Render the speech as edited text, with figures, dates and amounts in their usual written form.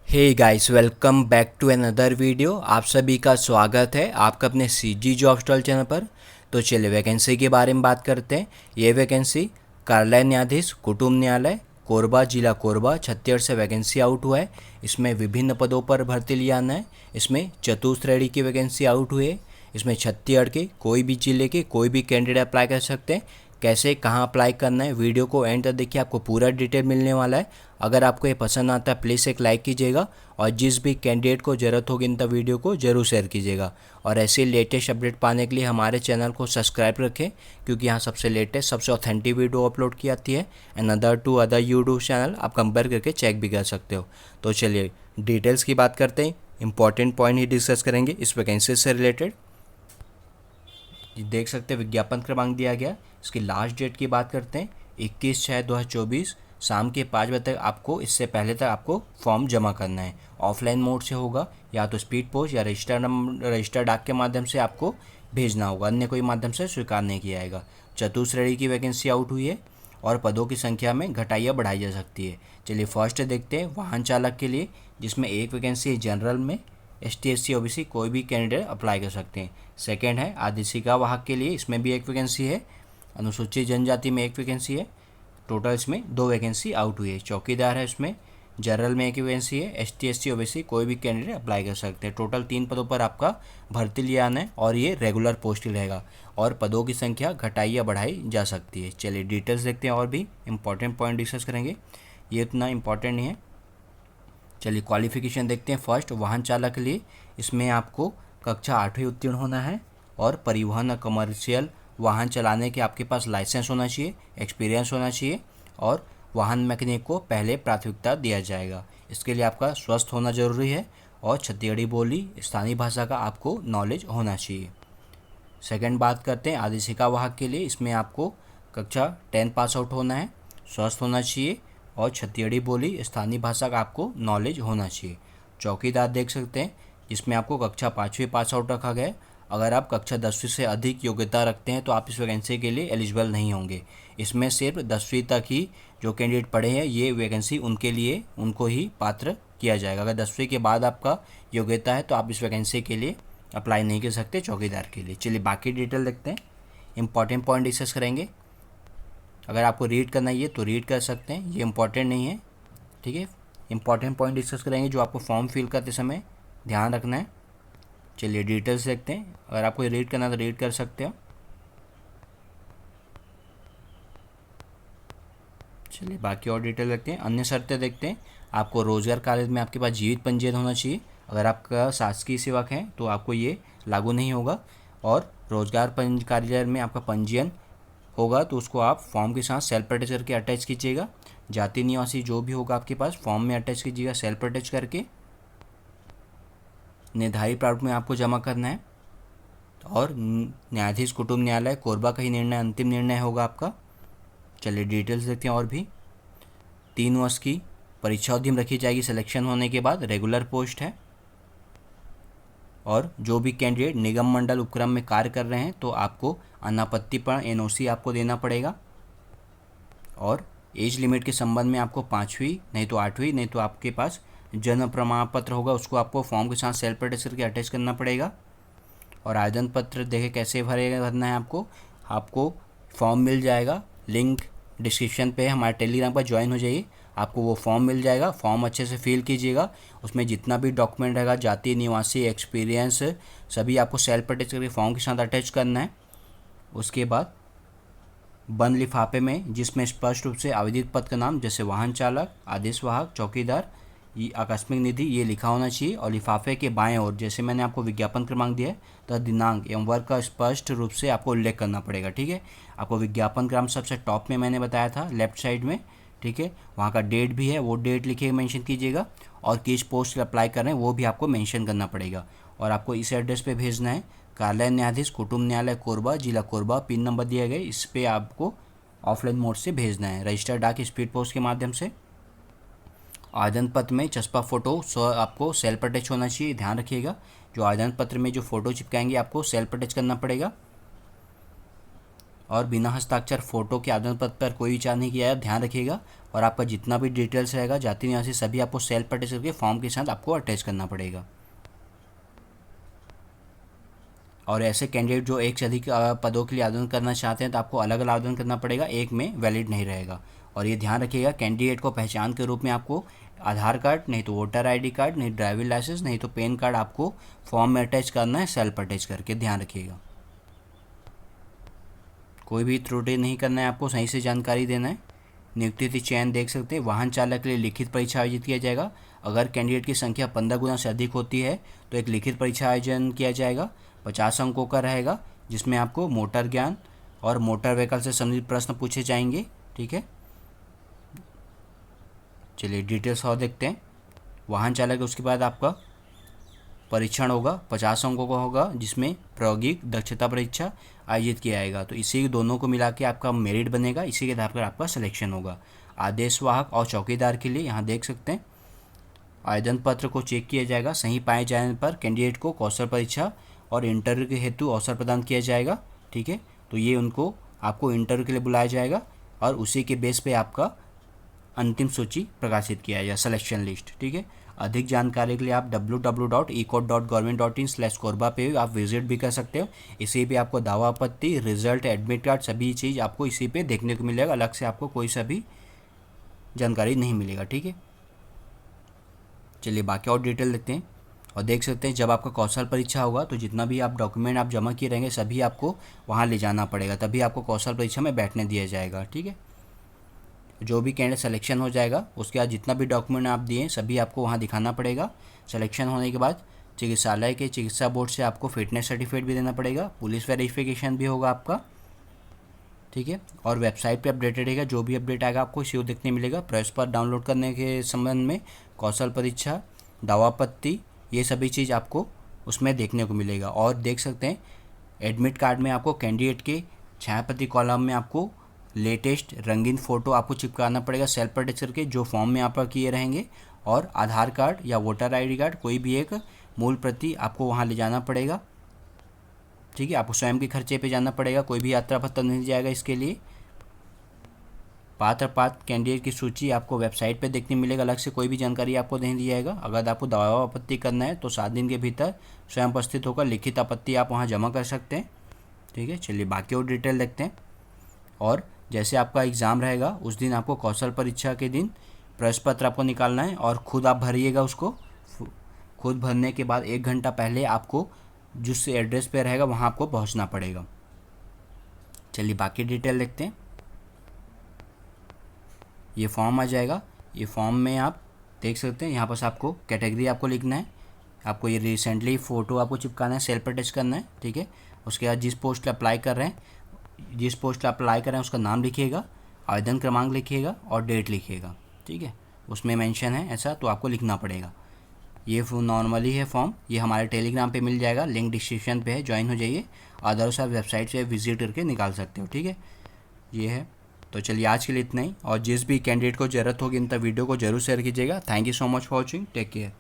Hey guys, welcome back to another video. आप सभी का स्वागत है आपका अपने सीजी जॉब स्टॉल चैनल पर। तो चलिए वैकेंसी के बारे में बात करते हैं। ये वैकेंसी कार्यालय न्यायाधीश कुटुंब न्यायालय कोरबा, जिला कोरबा, छत्तीसगढ़ से वैकेंसी आउट हुआ है। इसमें विभिन्न पदों पर भर्ती लिया आना है। इसमें चतुश्रेणी की वैकेंसी आउट हुई है। इसमें छत्तीसगढ़ के कोई भी जिले के कोई भी कैंडिडेट अप्लाई कर सकते हैं। कैसे कहाँ अप्लाई करना है, वीडियो को एंड तक देखिए, आपको पूरा डिटेल मिलने वाला है। अगर आपको ये पसंद आता है प्लीज़ एक लाइक कीजिएगा और जिस भी कैंडिडेट को ज़रूरत होगी इन तक वीडियो को ज़रूर शेयर कीजिएगा। और ऐसे लेटेस्ट अपडेट पाने के लिए हमारे चैनल को सब्सक्राइब रखें, क्योंकि यहाँ सबसे लेटेस्ट सबसे ऑथेंटिक वीडियो अपलोड की जाती है। And other to other YouTube channel आप कंपेयर करके चेक भी कर सकते हो। तो चलिए डिटेल्स की बात करते हैं। इंपॉर्टेंट पॉइंट ही डिस्कस करेंगे इस वैकेंसी से रिलेटेड। देख सकते हैं विज्ञापन क्रमांक दिया गया। इसकी लास्ट डेट की बात करते हैं 21/6/2024 शाम के 5 बजे तक। आपको इससे पहले तक आपको फॉर्म जमा करना है। ऑफलाइन मोड से होगा, या तो स्पीड पोस्ट या रजिस्टर डाक के माध्यम से आपको भेजना होगा, अन्य कोई माध्यम से स्वीकार नहीं किया जाएगा। चतुश्रेणी की वैकेंसी आउट हुई है और पदों की संख्या में घटाई या बढ़ाई जा सकती है। चलिए फर्स्ट देखते हैं वाहन चालक के लिए, जिसमें एक वैकेंसी है जनरल में। ST SC OBC कोई भी कैंडिडेट अप्लाई कर सकते हैं। सेकंड है आदिशिका वाहक के लिए, इसमें भी एक वैकेंसी है। अनुसूचित जनजाति में एक वैकेंसी है। टोटल इसमें 2 वैकेंसी आउट हुई है। चौकीदार है, इसमें जनरल में एक वैकेंसी है। ST SC OBC कोई भी कैंडिडेट अप्लाई कर सकते हैं। टोटल 3 पदों पर आपका भर्ती लिया आना है और ये रेगुलर पोस्ट ही रहेगा और पदों की संख्या घटाई या बढ़ाई जा सकती है। चलिए डिटेल्स देखते हैं और भी इंपॉर्टेंट पॉइंट डिस्कस करेंगे। ये इतना इंपॉर्टेंट नहीं है। चलिए क्वालिफिकेशन देखते हैं। फर्स्ट वाहन चालक के लिए, इसमें आपको कक्षा 8वीं उत्तीर्ण होना है और परिवहन और कमर्शियल वाहन चलाने के आपके पास लाइसेंस होना चाहिए, एक्सपीरियंस होना चाहिए और वाहन मैकेनिक को पहले प्राथमिकता दिया जाएगा। इसके लिए आपका स्वस्थ होना जरूरी है और छत्तीसगढ़ी बोली स्थानीय भाषा का आपको नॉलेज होना चाहिए। सेकंड बात करते हैं आदिशिका वाहक के लिए, इसमें आपको कक्षा 10 पास आउट होना है, स्वस्थ होना चाहिए और छत्तीसगढ़ी बोली स्थानीय भाषा का आपको नॉलेज होना चाहिए। चौकीदार देख सकते हैं, जिसमें आपको कक्षा 5वीं पास आउट रखा गया है। अगर आप कक्षा 10वीं से अधिक योग्यता रखते हैं तो आप इस वैकेंसी के लिए एलिजिबल नहीं होंगे। इसमें सिर्फ 10वीं तक ही जो कैंडिडेट पढ़े हैं ये वैकेंसी उनके लिए उनको ही पात्र किया जाएगा। अगर 10वीं के बाद आपका योग्यता है तो आप इस वैकेंसी के लिए अप्लाई नहीं कर सकते चौकीदार के लिए। चलिए बाकी डिटेल देखते हैं। इंपॉर्टेंट पॉइंट डिस्कस करेंगे। अगर आपको रीड करना है तो रीड कर सकते हैं, ये इंपॉर्टेंट नहीं है, ठीक है। इंपॉर्टेंट पॉइंट डिस्कस करेंगे जो आपको फॉर्म फिल करते समय ध्यान रखना है। चलिए डिटेल्स देखते हैं। अगर आपको रीड करना है तो रीड कर सकते हो। चलिए बाकी और डिटेल देखते हैं। अन्य शर्तें देखते हैं। आपको रोजगार कार्य में आपके पास जीवित पंजीयन होना चाहिए। अगर आपका शासकीय सेवक है तो आपको ये लागू नहीं होगा। और रोजगार कार्यालय में आपका पंजीयन होगा तो उसको आप फॉर्म के साथ सेल्फ अटैच करके अटैच कीजिएगा। जाति निवासी जो भी होगा आपके पास फॉर्म में अटैच कीजिएगा सेल्फ अटैच करके। निर्धारित प्रारूप में आपको जमा करना है। और न्यायाधीश कुटुंब न्यायालय कोरबा का ही निर्णय अंतिम निर्णय होगा आपका। चलिए डिटेल्स देखते हैं और भी। 3 वर्ष की परीक्षा अवधि रखी जाएगी सिलेक्शन होने के बाद। रेगुलर पोस्ट है। और जो भी कैंडिडेट निगम मंडल उपक्रम में कार्य कर रहे हैं तो आपको अनापत्ति पर NOC आपको देना पड़ेगा। और एज लिमिट के संबंध में आपको 5वीं नहीं तो 8वीं नहीं तो आपके पास जन्म प्रमाण पत्र होगा, उसको आपको फॉर्म के साथ सेल्फ अटैच करके अटैच करना पड़ेगा। और आवेदन पत्र देखे कैसे भरना है आपको फॉर्म मिल जाएगा। लिंक डिस्क्रिप्शन पे हमारे टेलीग्राम पर ज्वाइन हो जाइए, आपको वो फॉर्म मिल जाएगा। फॉर्म अच्छे से फिल कीजिएगा। उसमें जितना भी डॉक्यूमेंट रहेगा, जाति निवासी एक्सपीरियंस सभी आपको सेल्फ अटैच करके फॉर्म के साथ अटैच करना है। उसके बाद बंद लिफाफे में जिसमें स्पष्ट रूप से आवेदित पद का नाम, जैसे वाहन चालक, आदेश वाहक, चौकीदार, ये आकस्मिक निधि, ये लिखा होना चाहिए। और लिफाफे के बाएं ओर जैसे मैंने आपको विज्ञापन क्रमांक दिया है तो दिनांक एवं वर्ग का स्पष्ट रूप से आपको उल्लेख करना पड़ेगा, ठीक है। आपको विज्ञापन क्रमांक सबसे टॉप में मैंने बताया था लेफ्ट साइड में, ठीक है। वहाँ का डेट भी है, वो डेट लिखे मेंशन कीजिएगा। और किस पोस्ट अप्लाई कर रहे हैं वो भी आपको मेंशन करना पड़ेगा। और आपको इस एड्रेस पे भेजना है। कार्यालय न्यायाधीश कुटुंब न्यायालय कोरबा, जिला कोरबा, पिन नंबर दिया गया, इस पे आपको ऑफलाइन मोड से भेजना है, रजिस्टर्ड डाक स्पीड पोस्ट के माध्यम से। आवेदन पत्र में चस्पा फोटो आपको सेल्फ अटैच होना चाहिए, ध्यान रखिएगा। जो आवेदन पत्र में जो फोटो चिपकाएंगे आपको सेल्फ अटैच करना पड़ेगा। और बिना हस्ताक्षर फ़ोटो के आवेदन पत्र पर कोई विचार नहीं किया है, ध्यान रखिएगा। और आपका जितना भी डिटेल्स रहेगा जाति निवासी सभी आपको सेल्फ अटैच करके फॉर्म के साथ आपको अटैच करना पड़ेगा। और ऐसे कैंडिडेट जो एक से अधिक पदों के लिए आवेदन करना चाहते हैं तो आपको अलग अलग आवेदन करना पड़ेगा, एक में वैलिड नहीं रहेगा। और ये ध्यान रखिएगा, कैंडिडेट को पहचान के रूप में आपको आधार कार्ड, नहीं तो वोटर आईडी कार्ड, नहीं ड्राइविंग लाइसेंस, नहीं तो पैन कार्ड आपको फॉर्म में अटैच करना है, सेल्फ अटैच करके, ध्यान रखिएगा। कोई भी त्रुटि नहीं करना है, आपको सही से जानकारी देना है। नियुक्ति तिथि चयन देख सकते हैं, वाहन चालक के लिए लिखित परीक्षा आयोजित किया जाएगा। अगर कैंडिडेट की संख्या 15 गुना से अधिक होती है तो एक लिखित परीक्षा आयोजन किया जाएगा। 50 अंकों का रहेगा, जिसमें आपको मोटर ज्ञान और मोटर व्हीकल से संबंधित प्रश्न पूछे जाएंगे। ठीक है, चलिए डिटेल्स और देखते हैं। वाहन चालक उसके बाद आपका परीक्षण होगा, 50 अंकों का होगा, जिसमें प्रायोगिक दक्षता परीक्षा आयोजित किया जाएगा। तो इसी दोनों को मिला के आपका मेरिट बनेगा, इसी के आधार पर आपका सिलेक्शन होगा। आदेश वाहक और चौकीदार के लिए यहाँ देख सकते हैं, आवेदन पत्र को चेक किया जाएगा, सही पाए जाने पर कैंडिडेट को कौशल परीक्षा और इंटरव्यू के हेतु अवसर प्रदान किया जाएगा। ठीक है, तो ये उनको आपको इंटरव्यू के लिए बुलाया जाएगा और उसी के बेस पे आपका अंतिम सूची प्रकाशित किया जाएगा, सिलेक्शन लिस्ट। ठीक है, अधिक जानकारी के लिए आप www.ecode.government.in/korba पे आप विजिट भी कर सकते हो। इसी पे आपको दावा आपत्ति, रिजल्ट, एडमिट कार्ड सभी चीज़ आपको इसी पे देखने को मिलेगा, अलग से आपको कोई सा भी जानकारी नहीं मिलेगा। ठीक है, चलिए बाकी और डिटेल देखते हैं। और देख सकते हैं, जब आपका कौशल परीक्षा होगा तो जितना भी आप डॉक्यूमेंट आप जमा किए रहेंगे सभी आपको वहाँ ले जाना पड़ेगा, तभी आपको कौशल परीक्षा में बैठने दिया जाएगा। ठीक है, जो भी कैंडिडेट सिलेक्शन हो जाएगा उसके बाद जितना भी डॉक्यूमेंट आप दिए सभी आपको वहाँ दिखाना पड़ेगा। सिलेक्शन होने के बाद चिकित्सालय के चिकित्सा बोर्ड से आपको फिटनेस सर्टिफिकेट भी देना पड़ेगा, पुलिस वेरिफिकेशन भी होगा आपका। ठीक है, और वेबसाइट पे अपडेटेड रहेगा, जो भी अपडेट आएगा आपको इसी को देखने मिलेगा। प्रेस पर डाउनलोड करने के संबंध में कौशल परीक्षा, दावापत्ति, ये सभी चीज़ आपको उसमें देखने को मिलेगा। और देख सकते हैं एडमिट कार्ड में आपको कैंडिडेट के छायाप्रति कॉलम में आपको लेटेस्ट रंगीन फ़ोटो आपको चिपकाना पड़ेगा, सेल्फ अटैच करके, जो फॉर्म में आप किए रहेंगे। और आधार कार्ड या वोटर आईडी कार्ड कोई भी एक मूल प्रति आपको वहाँ ले जाना पड़ेगा। ठीक है, आपको स्वयं के खर्चे पे जाना पड़ेगा, कोई भी यात्रा भत्ता नहीं जाएगा इसके लिए। पात्र कैंडिडेट की सूची आपको वेबसाइट पे देखने मिलेगा, अलग से कोई भी जानकारी आपको नहीं दी जाएगा। अगर आपको दावा आपत्ति करना है तो 7 दिन के भीतर स्वयं उपस्थित होकर लिखित आपत्ति आप वहाँ जमा कर सकते हैं। ठीक है, चलिए बाकी और डिटेल देखते हैं। और जैसे आपका एग्ज़ाम रहेगा उस दिन आपको कौशल परीक्षा के दिन प्रश्न पत्र आपको निकालना है और ख़ुद आप भरिएगा उसको। खुद भरने के बाद 1 घंटा पहले आपको जिस एड्रेस पे रहेगा वहाँ आपको पहुँचना पड़ेगा। चलिए बाकी डिटेल देखते हैं। ये फॉर्म आ जाएगा, ये फॉर्म में आप देख सकते हैं, यहाँ पर आपको कैटेगरी आपको लिखना है, आपको ये रिसेंटली फ़ोटो आपको चिपकाना है, सेल्फ अटैच करना है। ठीक है, उसके बाद जिस पोस्ट अप्लाई कर रहे हैं, जिस पोस्ट अप्लाई कर रहे हैं उसका नाम लिखिएगा, आवेदन क्रमांक लिखिएगा और डेट लिखिएगा। ठीक है, उसमें मेंशन है ऐसा तो आपको लिखना पड़ेगा। ये नॉर्मली है फॉर्म, ये हमारे टेलीग्राम पे मिल जाएगा, लिंक डिस्क्रिप्शन पे है, ज्वाइन हो जाइए। अदरवाइज आप वेबसाइट से विजिट करके निकाल सकते हो। ठीक है, ये है। तो चलिए आज के लिए इतना ही, और जिस भी कैंडिडेट को ज़रूरत होगी इन तक वीडियो को जरूर शेयर कीजिएगा। Thank you so much for watching, take care.